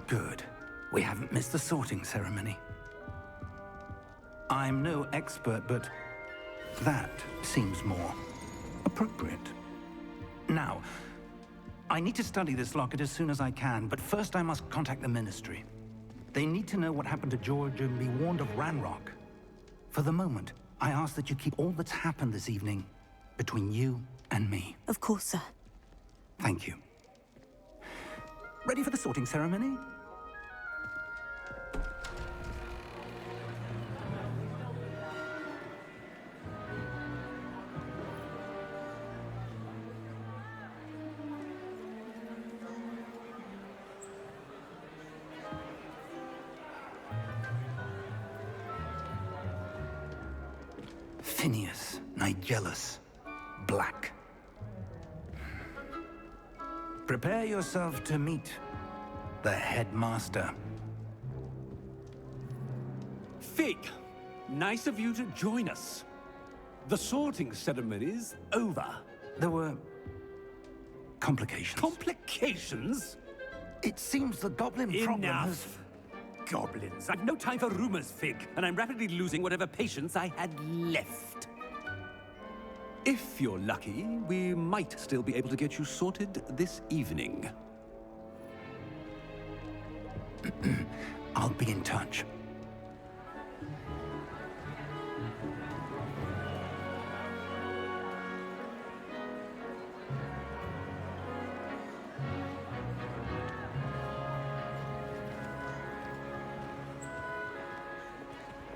Good. We haven't missed the sorting ceremony. I'm no expert, but that seems more appropriate. Now, I need to study this locket as soon as I can, but first I must contact the Ministry. They need to know what happened to George and be warned of Ranrock. For the moment, I ask that you keep all that's happened this evening between you and me. Of course, sir. Thank you. Ready for the sorting ceremony? Phineas, Nigellus, Black. Prepare yourself to meet the headmaster. Fig, nice of you to join us. The sorting ceremony's over. There were complications. Complications? It seems the goblin problem has... Enough. Goblins. I've no time for rumors, Fig, and I'm rapidly losing whatever patience I had left. If you're lucky, we might still be able to get you sorted this evening. I'll be in touch.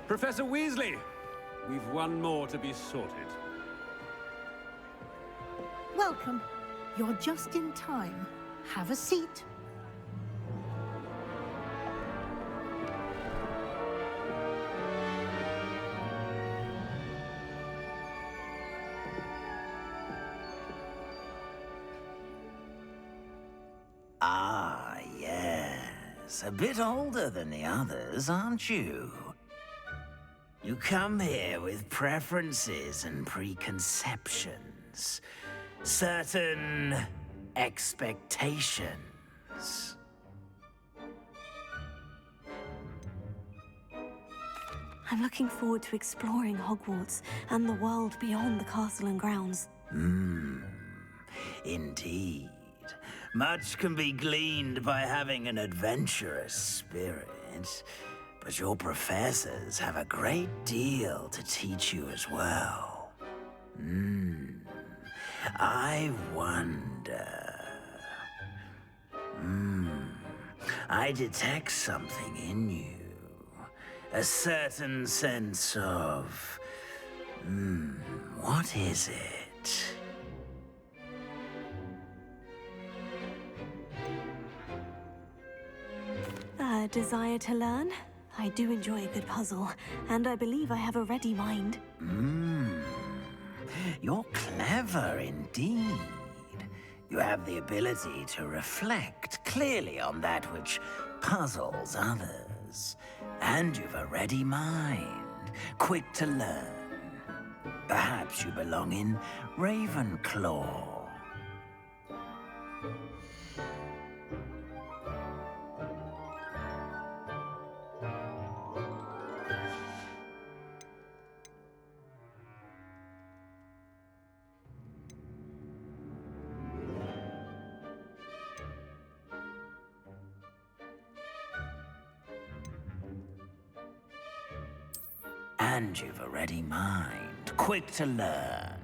Professor Weasley, we've one more to be sorted. Welcome. You're just in time. Have a seat. Ah, yes. A bit older than the others, aren't you? You come here with preferences and preconceptions. Certain expectations. I'm looking forward to exploring Hogwarts and the world beyond the castle and grounds. Indeed. Much can be gleaned by having an adventurous spirit, but your professors have a great deal to teach you as well. I wonder... I detect something in you. A certain sense of... what is it? A desire to learn? I do enjoy a good puzzle, and I believe I have a ready mind. You're clever indeed. You have the ability to reflect clearly on that which puzzles others. And you've a ready mind, quick to learn. Perhaps you belong in Ravenclaw. And you've a ready mind, quick to learn.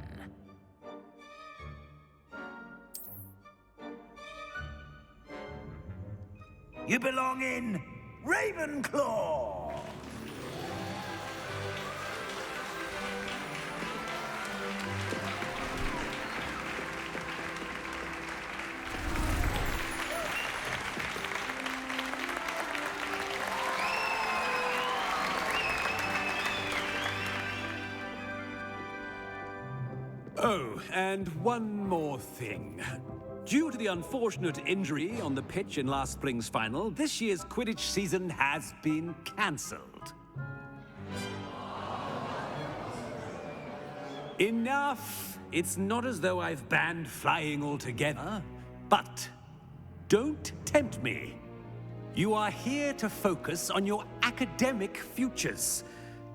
You belong in Ravenclaw! Oh, and one more thing. Due to the unfortunate injury on the pitch in last spring's final, this year's Quidditch season has been cancelled. Enough! It's not as though I've banned flying altogether, but don't tempt me. You are here to focus on your academic futures.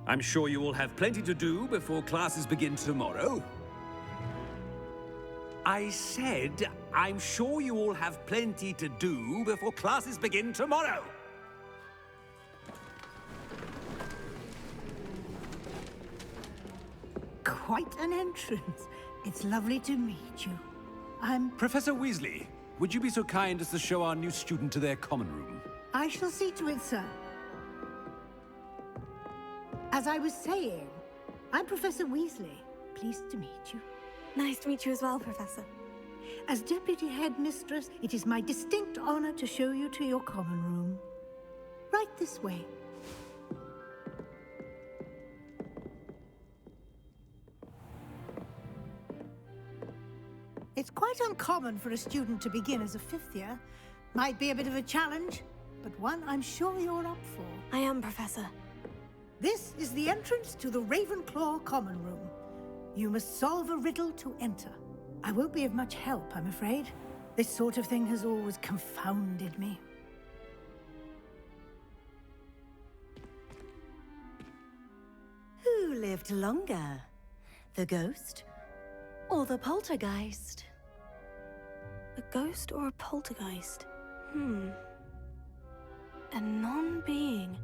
I'm sure you will have plenty to do before classes begin tomorrow. I said, I'm sure you all have plenty to do before classes begin tomorrow. Quite an entrance. It's lovely to meet you. Professor Weasley, would you be so kind as to show our new student to their common room? I shall see to it, sir. As I was saying, I'm Professor Weasley. Pleased to meet you. Nice to meet you as well, Professor. As Deputy Headmistress, it is my distinct honor to show you to your common room. Right this way. It's quite uncommon for a student to begin as a fifth year. Might be a bit of a challenge, but one I'm sure you're up for. I am, Professor. This is the entrance to the Ravenclaw common room. You must solve a riddle to enter. I won't be of much help, I'm afraid. This sort of thing has always confounded me. Who lived longer? The ghost or the poltergeist? A ghost or a poltergeist? A non-being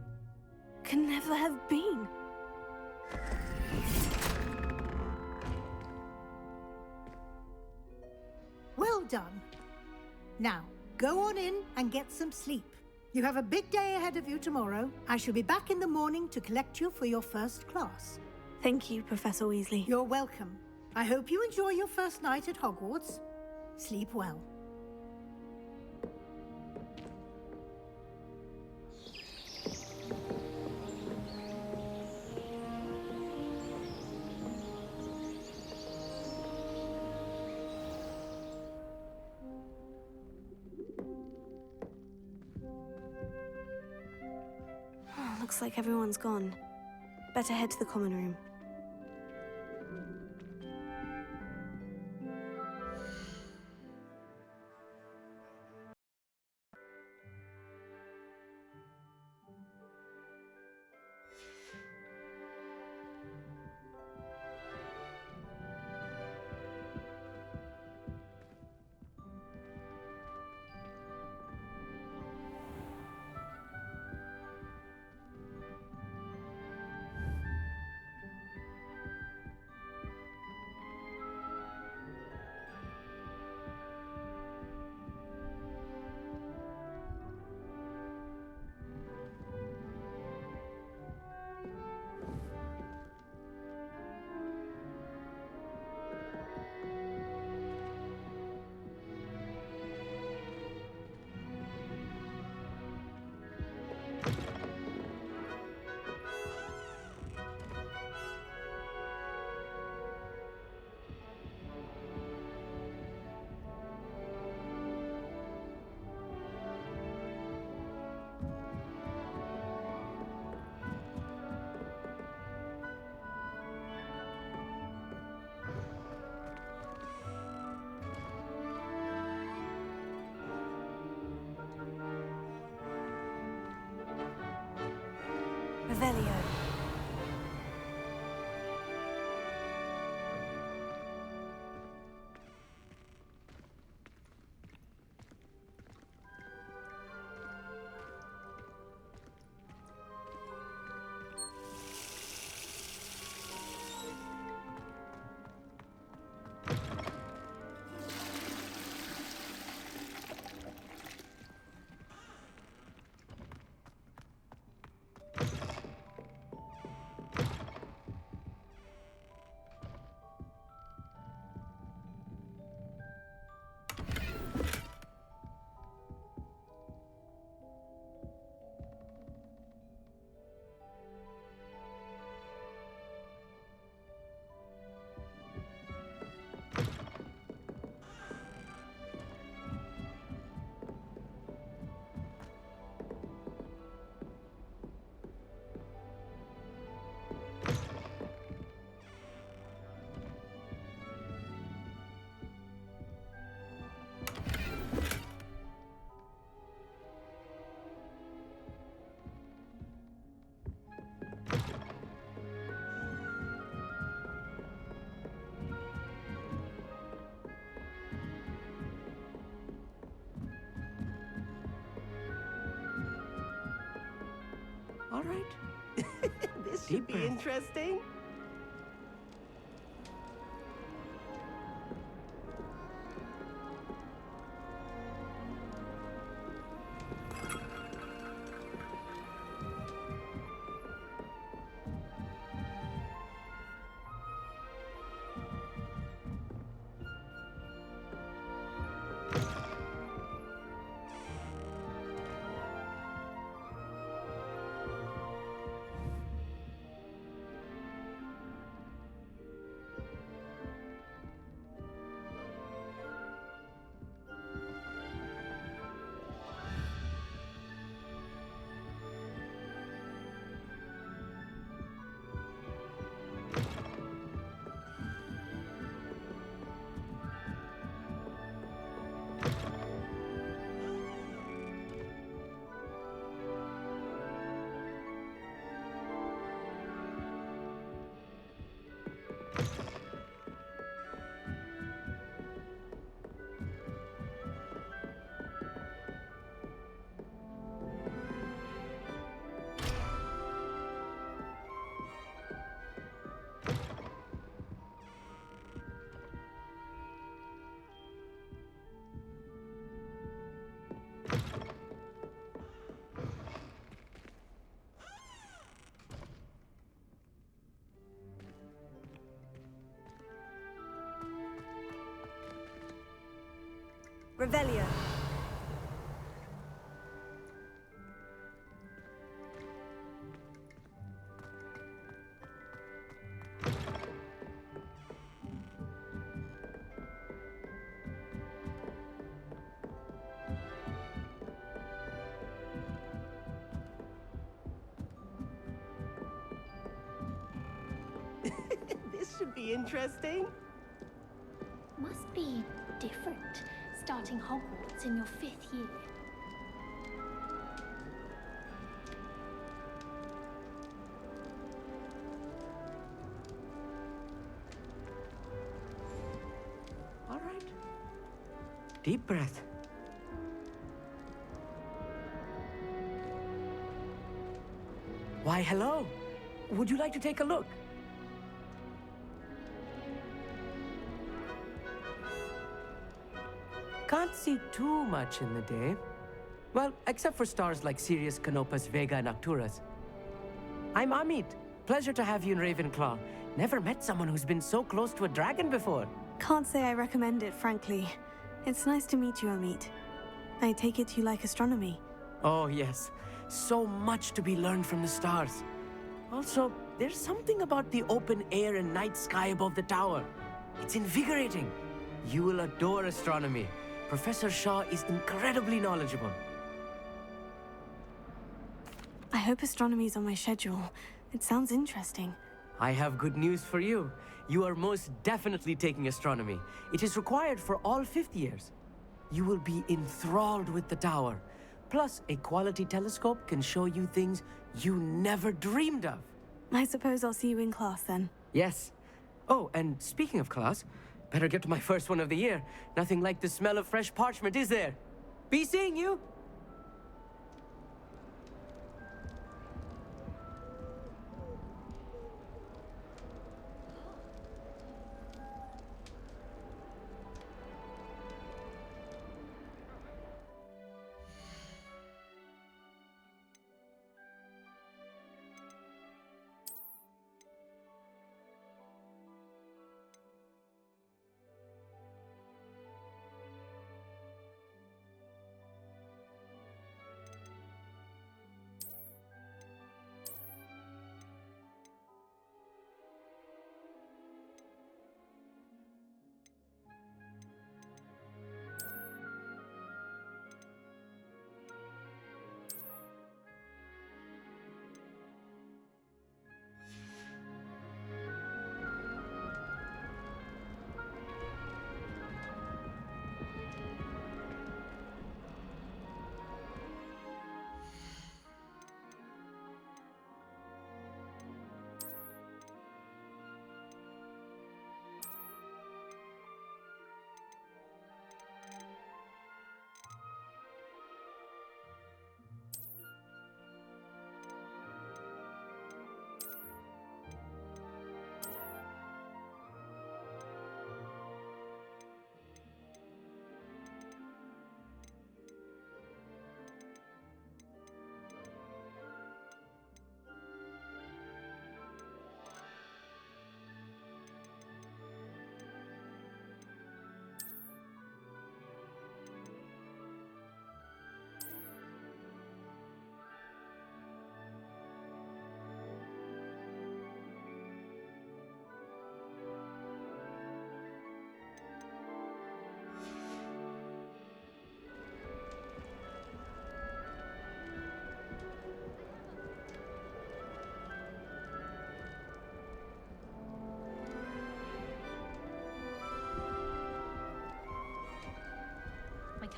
can never have been. Well done. Now, go on in and get some sleep. You have a big day ahead of you tomorrow. I shall be back in the morning to collect you for your first class. Thank you, Professor Weasley. You're welcome. I hope you enjoy your first night at Hogwarts. Sleep well. Looks like everyone's gone. Better head to the common room. Revelio. right. This should be interesting. Revelio. This should be interesting. Must be different, starting Hogwarts in your 5th year. All right. Deep breath. Why, hello. Would you like to take a look? Can't see too much in the day. Well, except for stars like Sirius, Canopus, Vega, and Arcturus. I'm Amit. Pleasure to have you in Ravenclaw. Never met someone who's been so close to a dragon before. Can't say I recommend it, frankly. It's nice to meet you, Amit. I take it you like astronomy. Oh, yes. So much to be learned from the stars. Also, there's something about the open air and night sky above the tower. It's invigorating. You will adore astronomy. Professor Shaw is incredibly knowledgeable. I hope astronomy's on my schedule. It sounds interesting. I have good news for you. You are most definitely taking astronomy. It is required for all 5th years. You will be enthralled with the tower. Plus, a quality telescope can show you things you never dreamed of. I suppose I'll see you in class then. Yes. Oh, and speaking of class, better get to my first one of the year. Nothing like the smell of fresh parchment, is there? Be seeing you!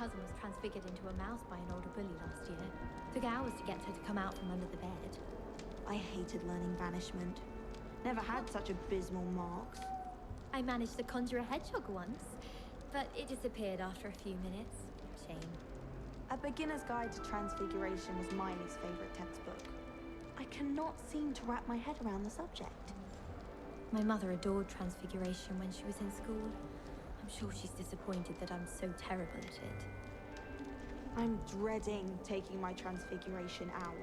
cousin was transfigured into a mouse by an older bully last year. Took hours to get her to come out from under the bed. I hated learning banishment. Never had such abysmal marks. I managed to conjure a hedgehog once, but it disappeared after a few minutes. Shame. A Beginner's Guide to Transfiguration was Miley's favorite textbook. I cannot seem to wrap my head around the subject. My mother adored Transfiguration when she was in school. I'm sure she's disappointed that I'm so terrible at it. I'm dreading taking my Transfiguration owl.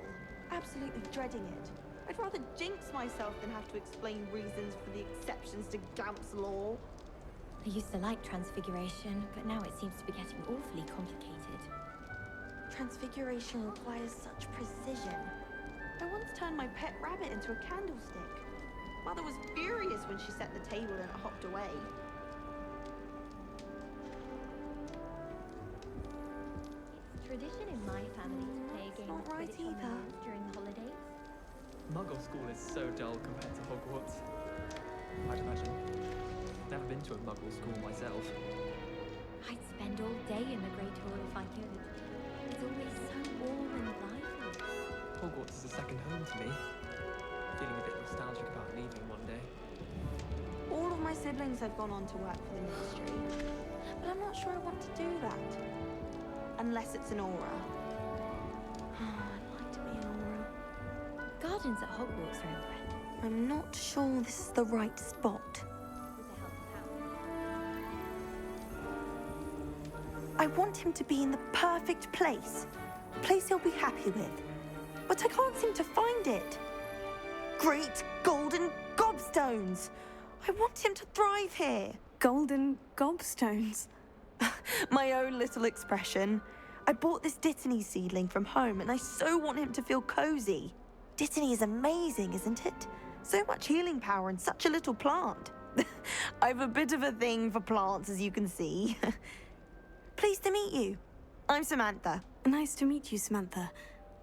Absolutely dreading it. I'd rather jinx myself than have to explain reasons for the exceptions to Gamp's law. I used to like Transfiguration, but now it seems to be getting awfully complicated. Transfiguration requires such precision. I once turned my pet rabbit into a candlestick. Mother was furious when she set the table and it hopped away. It's tradition in my family to play a game not of right Quidditch on the either. moors during the holidays. Muggle school is so dull compared to Hogwarts. I'd imagine. Never been to a Muggle school myself. I'd spend all day in the Great Hall if I could. It's always so warm and lively. Hogwarts is a second home to me. Feeling a bit nostalgic about leaving one day. All of my siblings have gone on to work for the ministry, but I'm not sure I want to do that. Unless it's an aura. I'd like to be an aura. Gardens at Hogwarts are impressive. I'm not sure this is the right spot. With the help of Howard. I want him to be in the perfect place. A place he'll be happy with. But I can't seem to find it. Great golden gobstones! I want him to thrive here. Golden gobstones? My own little expression. I bought this Dittany seedling from home and I so want him to feel cozy. Dittany is amazing, isn't it? So much healing power in such a little plant. I've a bit of a thing for plants, as you can see. Pleased to meet you. I'm Samantha. Nice to meet you, Samantha.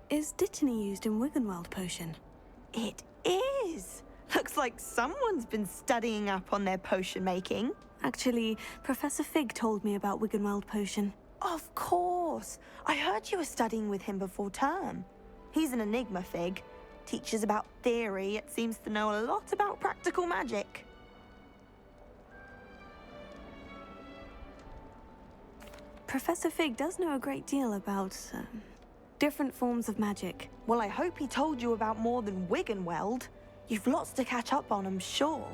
Is Dittany used in Wiggenweld potion? It is. Looks like someone's been studying up on their potion making. Actually, Professor Fig told me about Wiggenweld potion. Of course. I heard you were studying with him before term. He's an enigma, Fig. Teaches about theory, yet seems to know a lot about practical magic. Professor Fig does know a great deal about, different forms of magic. Well, I hope he told you about more than Wiggenweld. You've lots to catch up on, I'm sure.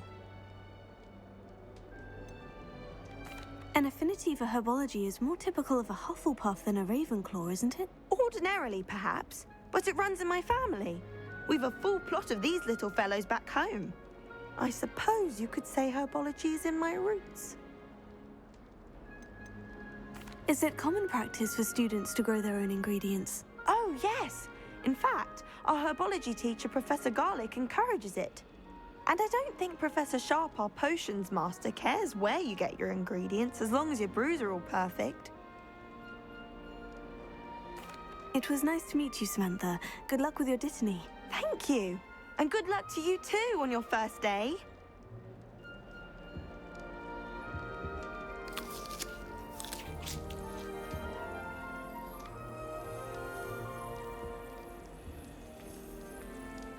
An affinity for herbology is more typical of a Hufflepuff than a Ravenclaw, isn't it? Ordinarily, perhaps, but it runs in my family. We've a full plot of these little fellows back home. I suppose you could say herbology is in my roots. Is it common practice for students to grow their own ingredients? Oh, yes. In fact, our herbology teacher, Professor Garlick, encourages it. And I don't think Professor Sharp, our potions master, cares where you get your ingredients, as long as your brews are all perfect. It was nice to meet you, Samantha. Good luck with your Dittany. Thank you. And good luck to you too on your first day.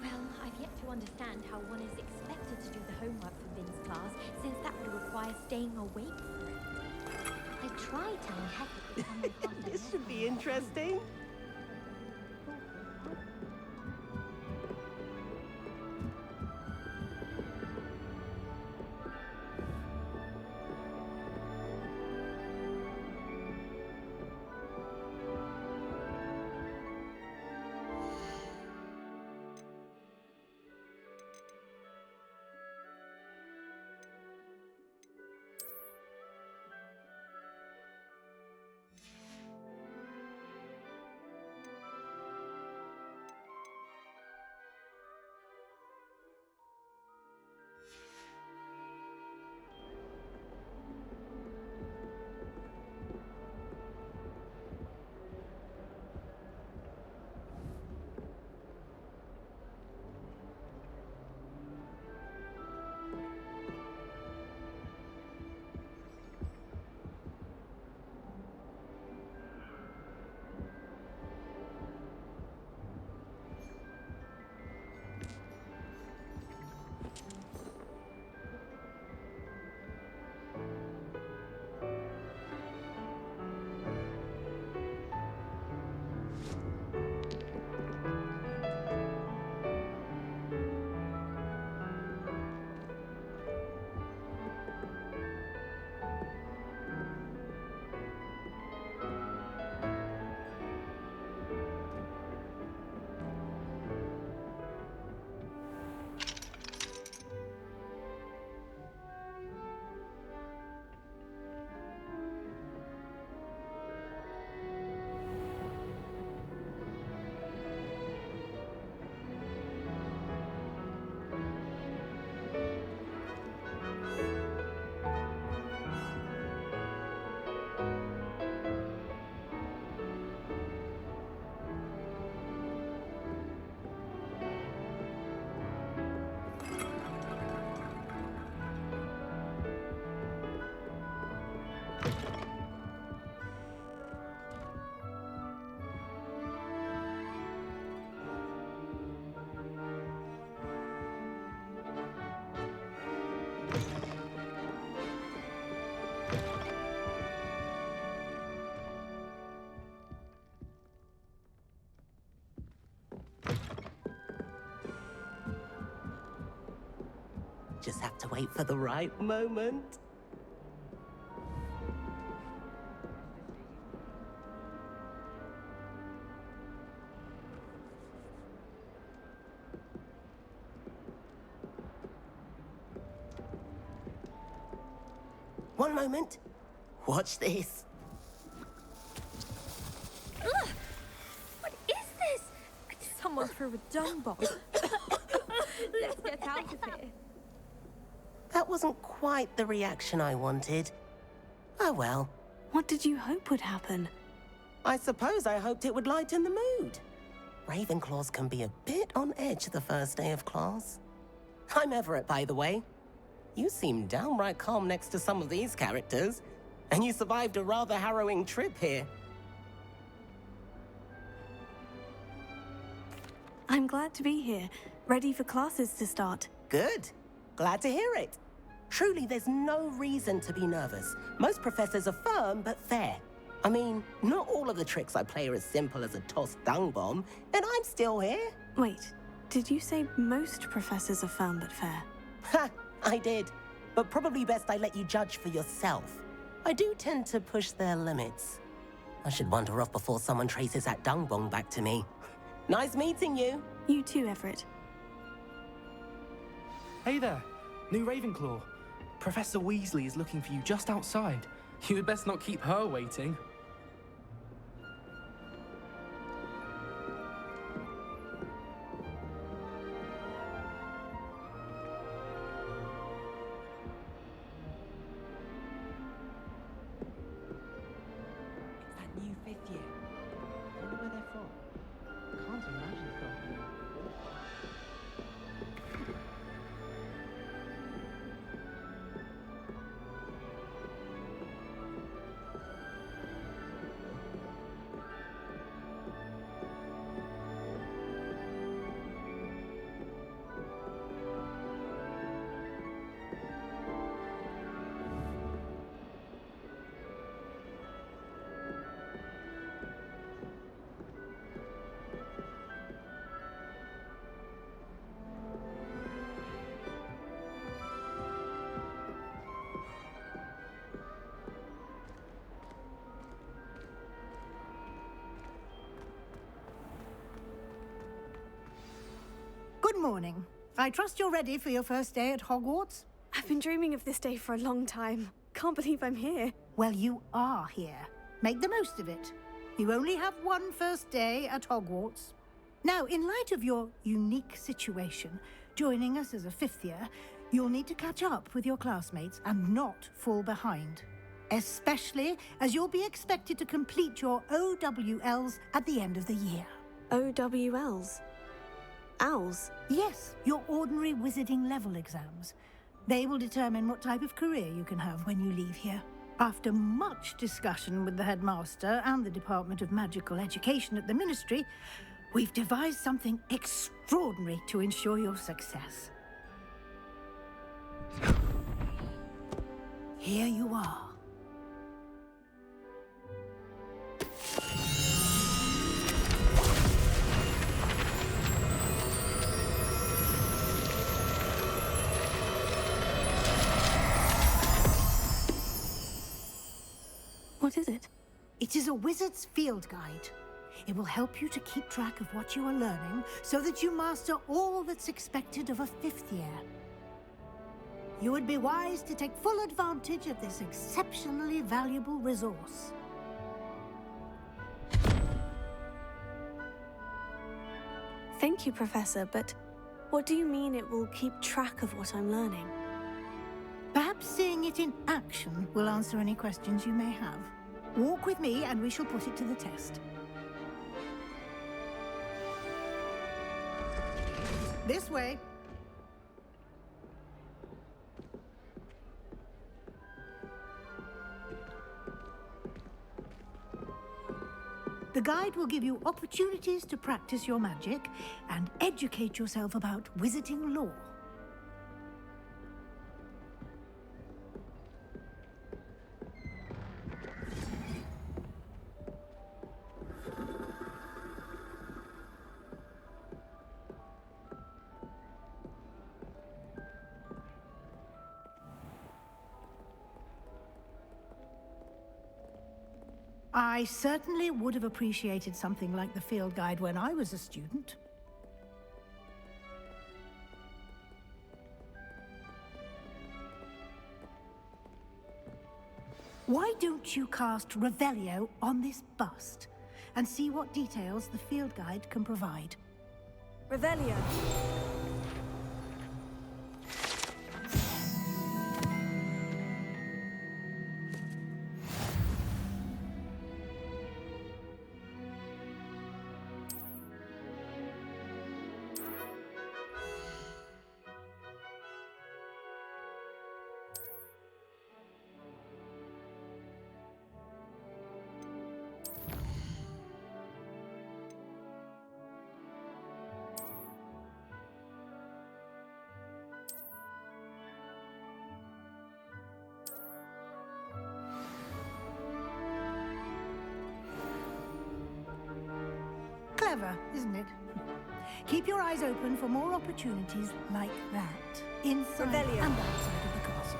Well, I've yet to understand how one is expected to do the homework for Vin's class, since that would require staying awake for it. I tried telling Hector to come and pass This should be interesting. just have to wait for the right moment. One moment. Watch this. Ugh! What is this? Someone threw a dung bomb. Let's get out of here. That wasn't quite the reaction I wanted. Oh well. What did you hope would happen? I suppose I hoped it would lighten the mood. Ravenclaws can be a bit on edge the first day of class. I'm Everett, by the way. You seem downright calm next to some of these characters, and you survived a rather harrowing trip here. I'm glad to be here, ready for classes to start. Good. Glad to hear it. Truly, there's no reason to be nervous. Most professors are firm but fair. I mean, not all of the tricks I play are as simple as a tossed dung bomb, and I'm still here. Wait, did you say most professors are firm but fair? Ha! I did. But probably best I let you judge for yourself. I do tend to push their limits. I should wander off before someone traces that dung bomb back to me. Nice meeting you. You too, Everett. Hey there, new Ravenclaw. Professor Weasley is looking for you just outside. You had best not keep her waiting. It's that new fifth year. I wonder where they're from. Can't imagine it from here. Good morning. I trust you're ready for your first day at Hogwarts? I've been dreaming of this day for a long time. Can't believe I'm here. Well, you are here. Make the most of it. You only have one first day at Hogwarts. Now, in light of your unique situation, joining us as a fifth year, you'll need to catch up with your classmates and not fall behind. Especially as you'll be expected to complete your OWLs at the end of the year. OWLs? Owls? Yes, your ordinary wizarding level exams. They will determine what type of career you can have when you leave here. After much discussion with the headmaster and the Department of Magical Education at the Ministry, we've devised something extraordinary to ensure your success. Here you are. What is it? It is a wizard's field guide. It will help you to keep track of what you are learning so that you master all that's expected of a fifth year. You would be wise to take full advantage of this exceptionally valuable resource. Thank you, Professor, but what do you mean it will keep track of what I'm learning? Perhaps seeing it in action will answer any questions you may have. Walk with me and we shall put it to the test. This way. The guide will give you opportunities to practice your magic and educate yourself about wizarding lore. I certainly would have appreciated something like the field guide when I was a student. Why don't you cast Revelio on this bust and see what details the field guide can provide? Revelio. Clever, isn't it? Keep your eyes open for more opportunities like that, inside Revelio. and outside of the castle.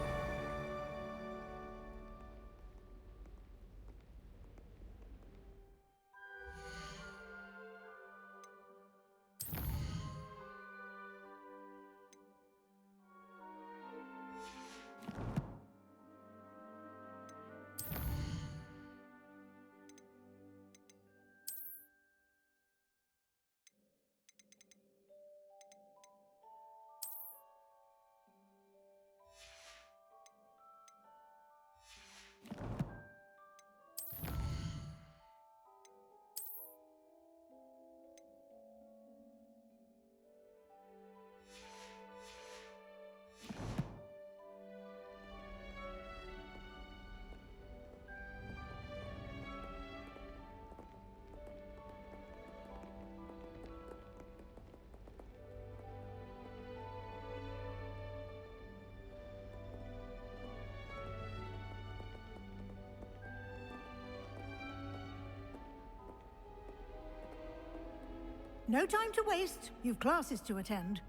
No time to waste. You've classes to attend.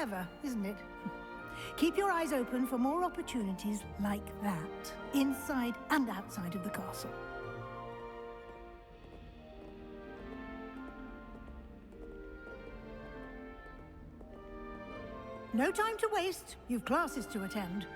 Clever, isn't it? Keep your eyes open for more opportunities like that, inside and outside of the castle. No time to waste. You've classes to attend.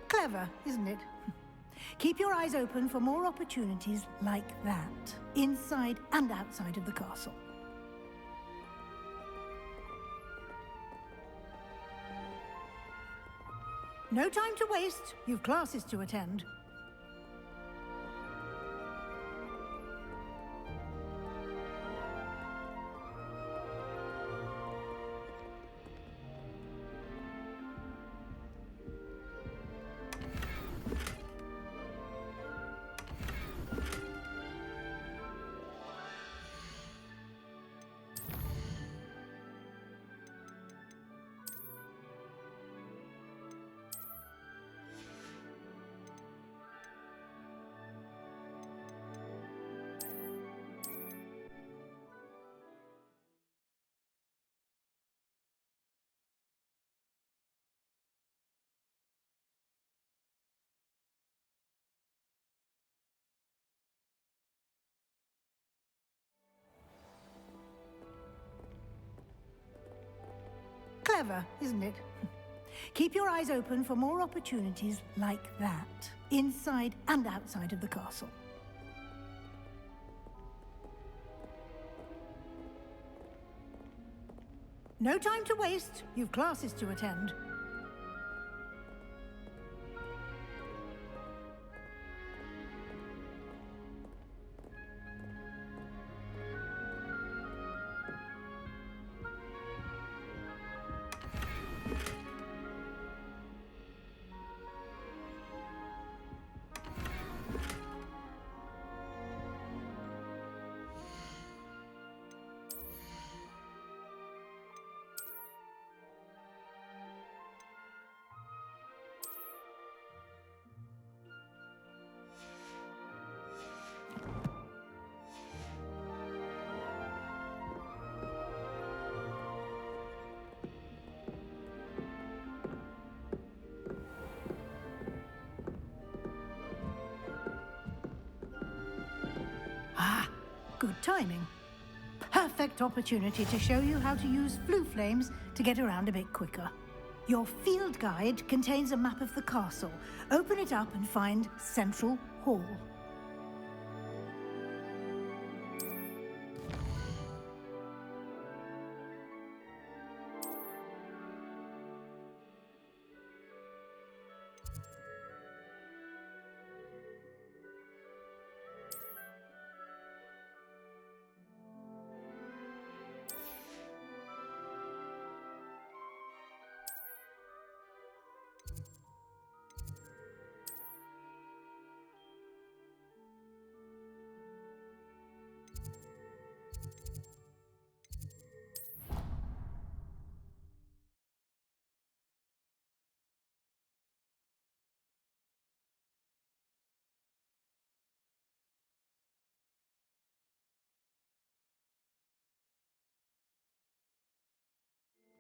Clever, isn't it? Keep your eyes open for more opportunities like that, inside and outside of the castle. No time to waste. You've classes to attend. Clever, isn't it? Keep your eyes open for more opportunities like that, inside and outside of the castle. No time to waste. You've classes to attend. Good timing. Perfect opportunity to show you how to use flue flames to get around a bit quicker. Your field guide contains a map of the castle. Open it up and find Central Hall.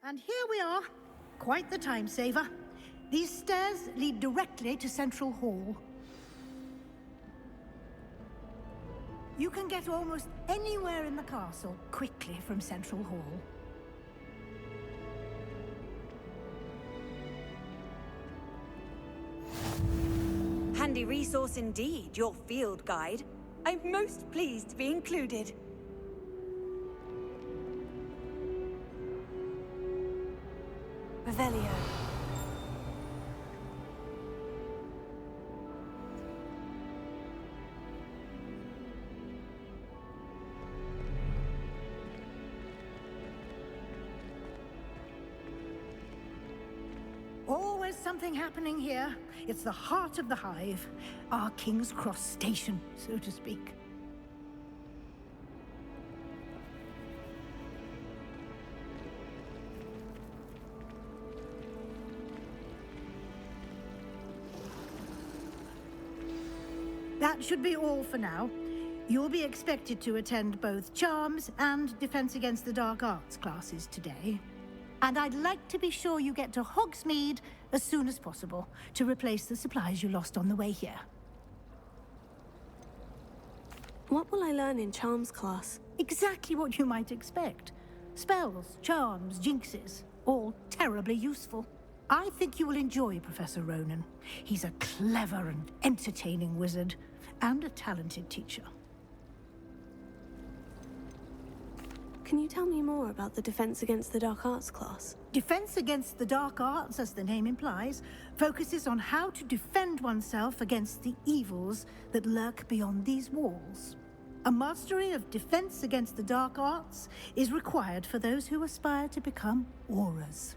And here we are. Quite the time saver. These stairs lead directly to Central Hall. You can get almost anywhere in the castle quickly from Central Hall. Handy resource indeed, your field guide. I'm most pleased to be included. Revelio. Always something happening here. It's the heart of the hive. Our King's Cross station, so to speak. That should be all for now. You'll be expected to attend both Charms and Defense Against the Dark Arts classes today. And I'd like to be sure you get to Hogsmeade as soon as possible to replace the supplies you lost on the way here. What will I learn in Charms class? Exactly what you might expect. Spells, charms, jinxes, all terribly useful. I think you will enjoy Professor Ronan. He's a clever and entertaining wizard, and a talented teacher. Can you tell me more about the Defense Against the Dark Arts class? Defense Against the Dark Arts, as the name implies, focuses on how to defend oneself against the evils that lurk beyond these walls. A mastery of Defense Against the Dark Arts is required for those who aspire to become Auras.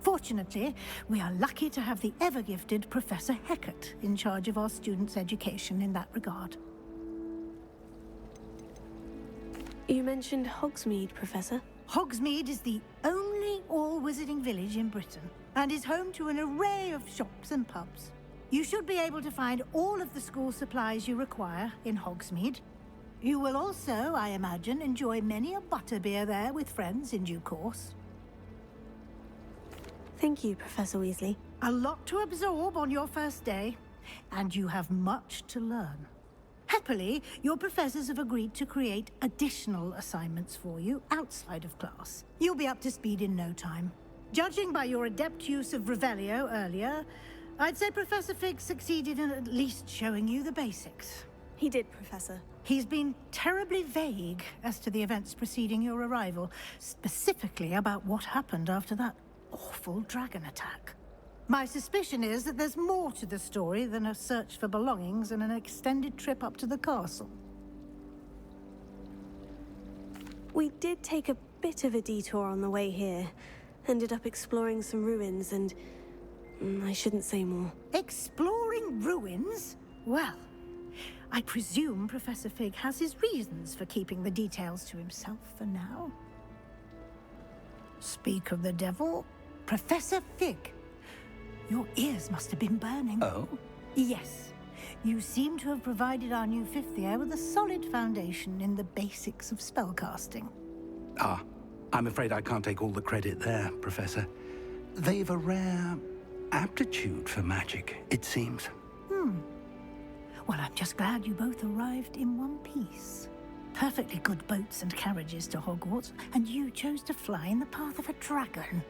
Fortunately, we are lucky to have the ever-gifted Professor Hecat in charge of our students' education in that regard. You mentioned Hogsmeade, Professor. Hogsmeade is the only all-wizarding village in Britain, and is home to an array of shops and pubs. You should be able to find all of the school supplies you require in Hogsmeade. You will also, I imagine, enjoy many a butterbeer there with friends in due course. Thank you, Professor Weasley. A lot to absorb on your first day, and you have much to learn. Happily, your professors have agreed to create additional assignments for you outside of class. You'll be up to speed in no time. Judging by your adept use of Revelio earlier, I'd say Professor Fig succeeded in at least showing you the basics. He did, Professor. He's been terribly vague as to the events preceding your arrival, specifically about what happened after that awful dragon attack. My suspicion is that there's more to the story than a search for belongings and an extended trip up to the castle. We did take a bit of a detour on the way here. Ended up exploring some ruins and... I shouldn't say more. Exploring ruins? Well, I presume Professor Fig has his reasons for keeping the details to himself for now. Speak of the devil, Professor Fig. Your ears must have been burning. Oh? Yes. You seem to have provided our new fifth year with a solid foundation in the basics of spellcasting. Ah, I'm afraid I can't take all the credit there, Professor. They've a rare aptitude for magic, it seems. Well, I'm just glad you both arrived in one piece. Perfectly good boats and carriages to Hogwarts, and you chose to fly in the path of a dragon.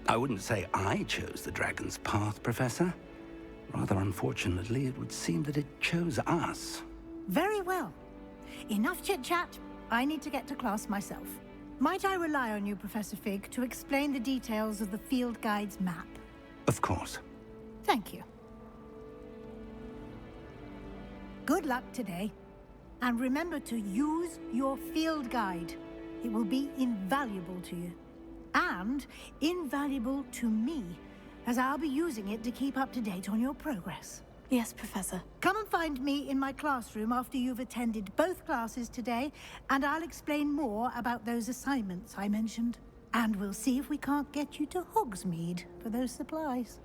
I wouldn't say I chose the dragon's path, Professor. Rather unfortunately, it would seem that it chose us. Very well. Enough chit-chat. I need to get to class myself. Might I rely on you, Professor Fig, to explain the details of the field guide's map? Of course. Thank you. Good luck today. And remember to use your field guide. It will be invaluable to you. And invaluable to me, as I'll be using it to keep up to date on your progress. Yes, Professor. Come and find me in my classroom after you've attended both classes today, and I'll explain more about those assignments I mentioned. And we'll see if we can't get you to Hogsmeade for those supplies.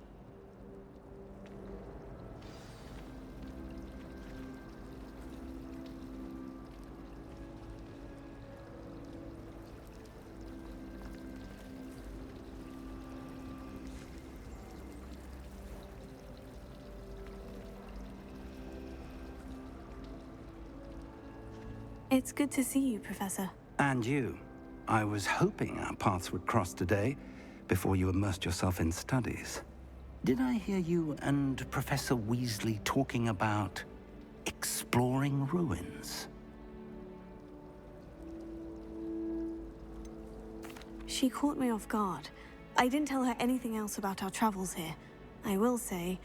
It's good to see you, Professor. And you. I was hoping our paths would cross today, before you immersed yourself in studies. Did I hear you and Professor Weasley talking about exploring ruins? She caught me off guard. I didn't tell her anything else about our travels here. I will say,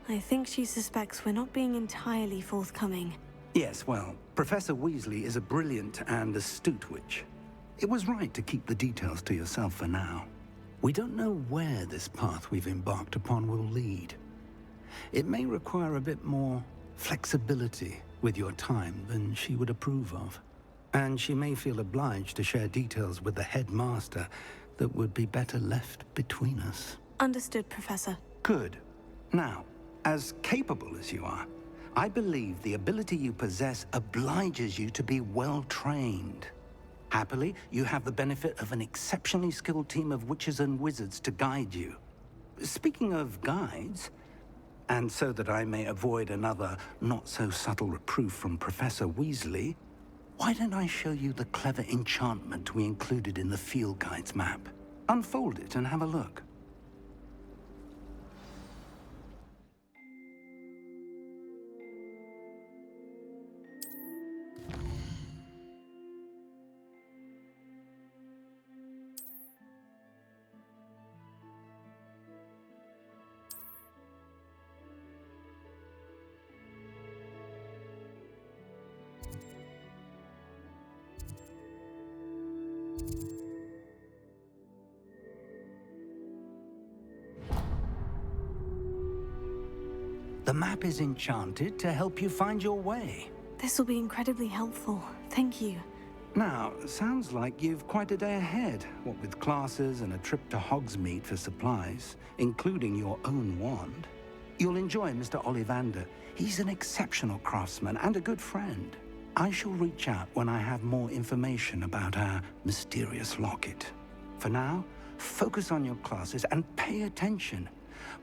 I think she suspects we're not being entirely forthcoming. Yes, well, Professor Weasley is a brilliant and astute witch. It was right to keep the details to yourself for now. We don't know where this path we've embarked upon will lead. It may require a bit more flexibility with your time than she would approve of. And she may feel obliged to share details with the headmaster that would be better left between us. Understood, Professor. Good. Now, as capable as you are, I believe the ability you possess obliges you to be well-trained. Happily, you have the benefit of an exceptionally skilled team of witches and wizards to guide you. Speaking of guides, and so that I may avoid another not-so-subtle reproof from Professor Weasley, why don't I show you the clever enchantment we included in the field guide's map? Unfold it and have a look. The map is enchanted to help you find your way. This will be incredibly helpful. Thank you. Now, sounds like you've quite a day ahead, what with classes and a trip to Hogsmeade for supplies, including your own wand. You'll enjoy Mr. Ollivander. He's an exceptional craftsman and a good friend. I shall reach out when I have more information about our mysterious locket. For now, focus on your classes and pay attention.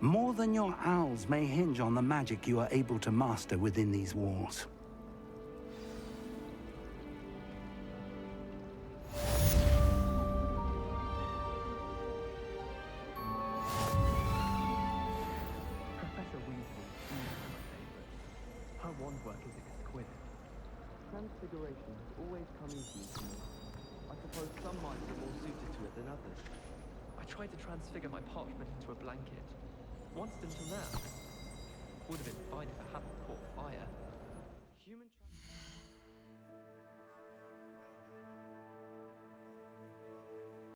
More than your owls may hinge on the magic you are able to master within these walls. Professor Weasley is my favorite. Her wand work is exquisite. Transfiguration has always come easily to me. I suppose some minds are more suited to it than others. I tried to transfigure my parchment into a blanket. Once until now. Would have been fine if it hadn't.